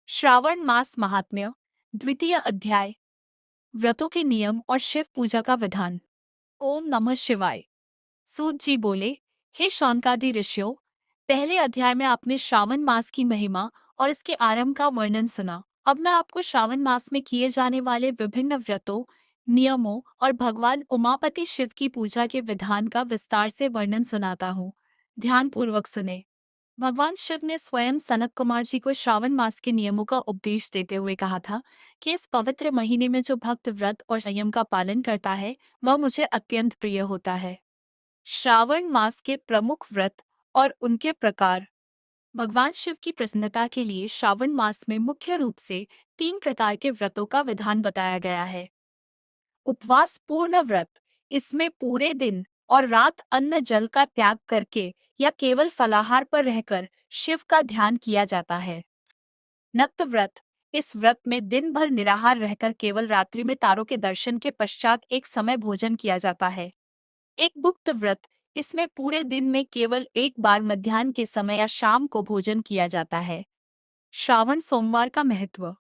श्रावण मास महात्म्य द्वितीय अध्याय व्रतों के नियम और शिव पूजा का विधान। ओम नमः शिवाय। सूत जी बोले, हे शौनकादि ऋषियों, पहले अध्याय में आपने श्रावण मास की महिमा और इसके आरंभ का वर्णन सुना। अब मैं आपको श्रावण मास में किए जाने वाले विभिन्न व्रतों, नियमों और भगवान उमापति शिव की पूजा के विधान का विस्तार से वर्णन सुनाता हूँ। ध्यान पूर्वक सुने। भगवान शिव ने स्वयं सनत कुमार जी को श्रावण मास के नियमों का उपदेश देते हुए कहा था कि इस पवित्र महीने में जो भक्त व्रत और संयम का पालन करता है वह मुझे अत्यंत प्रिय होता है। श्रावण मास के प्रमुख व्रत और उनके प्रकार। भगवान शिव की प्रसन्नता के लिए श्रावण मास में मुख्य रूप से 3 प्रकार के व्रतों का विधान बताया गया है। उपवास पूर्ण व्रत, इसमें पूरे दिन और रात अन्न जल का त्याग करके या केवल फलाहार पर रहकर शिव का ध्यान किया जाता है। नक्त व्रत, इस व्रत में दिन भर निराहार रहकर केवल रात्रि में तारों के दर्शन के पश्चात एक समय भोजन किया जाता है। एक भुक्त व्रत, इसमें पूरे दिन में केवल एक बार मध्याह्न के समय या शाम को भोजन किया जाता है। श्रावण सोमवार का महत्व।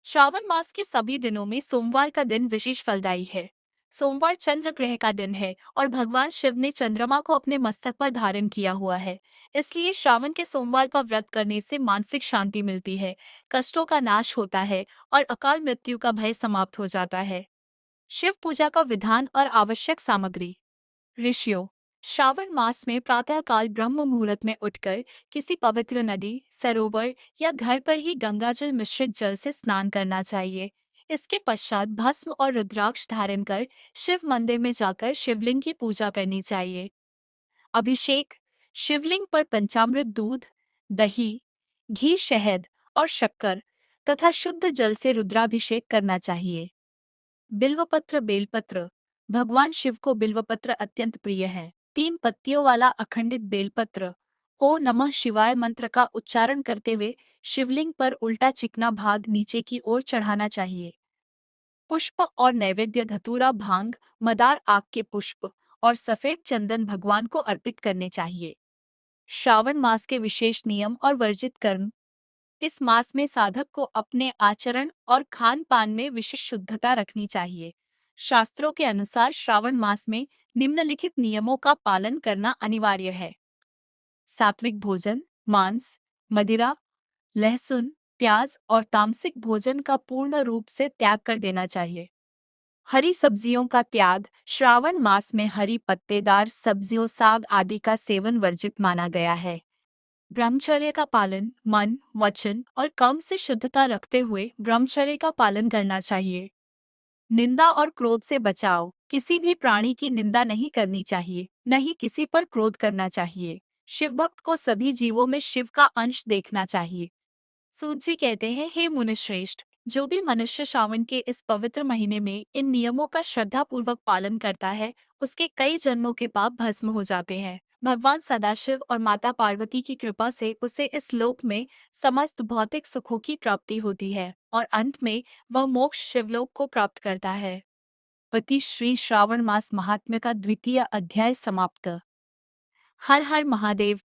श्रावण मास के सभी दिनों में सोमवार का दिन विशेष फलदायी है। सोमवार चंद्र ग्रह का दिन है और भगवान शिव ने चंद्रमा को अपने मस्तक पर धारण किया हुआ है। इसलिए श्रावण के सोमवार का व्रत करने से मानसिक शांति मिलती है, कष्टों का नाश होता है और अकाल मृत्यु का भय समाप्त हो जाता है। शिव पूजा का विधान और आवश्यक सामग्री। ऋषियों, श्रावण मास में प्रातःकाल ब्रह्म मुहूर्त में उठकर किसी पवित्र नदी, सरोवर या घर पर ही गंगाजल मिश्रित जल से स्नान करना चाहिए। इसके पश्चात भस्म और रुद्राक्ष धारण कर शिव मंदिर में जाकर शिवलिंग की पूजा करनी चाहिए। अभिषेक, शिवलिंग पर पंचामृत दूध, दही, घी, शहद और शक्कर तथा शुद्ध जल से रुद्राभिषेक करना चाहिए। बिल्वपत्र बेलपत्र, भगवान शिव को बिल्वपत्र अत्यंत प्रिय है। 3 पत्तियों वाला अखंडित बेलपत्र ओ नमः शिवाय मंत्र का उच्चारण करते हुए शिवलिंग पर उल्टा चिकना भाग नीचे की ओर चढ़ाना चाहिए। पुष्प और नैवेद्य धतूरा, भांग, मदार, आक के पुष्प और सफेद चंदन भगवान को अर्पित करने चाहिए। श्रावण मास के विशेष नियम और वर्जित कर्म। इस मास में साधक को अपने आचरण और खान पान में विशेष शुद्धता रखनी चाहिए। शास्त्रों के अनुसार श्रावण मास में निम्नलिखित नियमों का पालन करना अनिवार्य है। सात्विक भोजन, मांस, मदिरा, लहसुन, प्याज और तामसिक भोजन का पूर्ण रूप से त्याग कर देना चाहिए। हरी सब्जियों का त्याग, श्रावण मास में हरी पत्तेदार सब्जियों, साग आदि का सेवन वर्जित माना गया है। ब्रह्मचर्य का पालन, मन, वचन और कर्म से शुद्धता रखते हुए ब्रह्मचर्य का पालन करना चाहिए। निंदा और क्रोध से बचाव, किसी भी प्राणी की निंदा नहीं करनी चाहिए, न ही किसी पर क्रोध करना चाहिए। शिव भक्त को सभी जीवों में शिव का अंश देखना चाहिए। सूत जी कहते हैं, हे मुनिश्रेष्ठ, जो भी मनुष्य श्रावण के इस पवित्र महीने में इन नियमों का श्रद्धा पूर्वक पालन करता है, उसके कई जन्मों के पाप भस्म हो जाते हैं। भगवान सदाशिव और माता पार्वती की कृपा से उसे इस लोक में समस्त भौतिक सुखों की प्राप्ति होती है और अंत में वह मोक्ष शिवलोक को प्राप्त करता है। पति श्री श्रावण मास महात्म्य का द्वितीय अध्याय समाप्त। हर हर महादेव।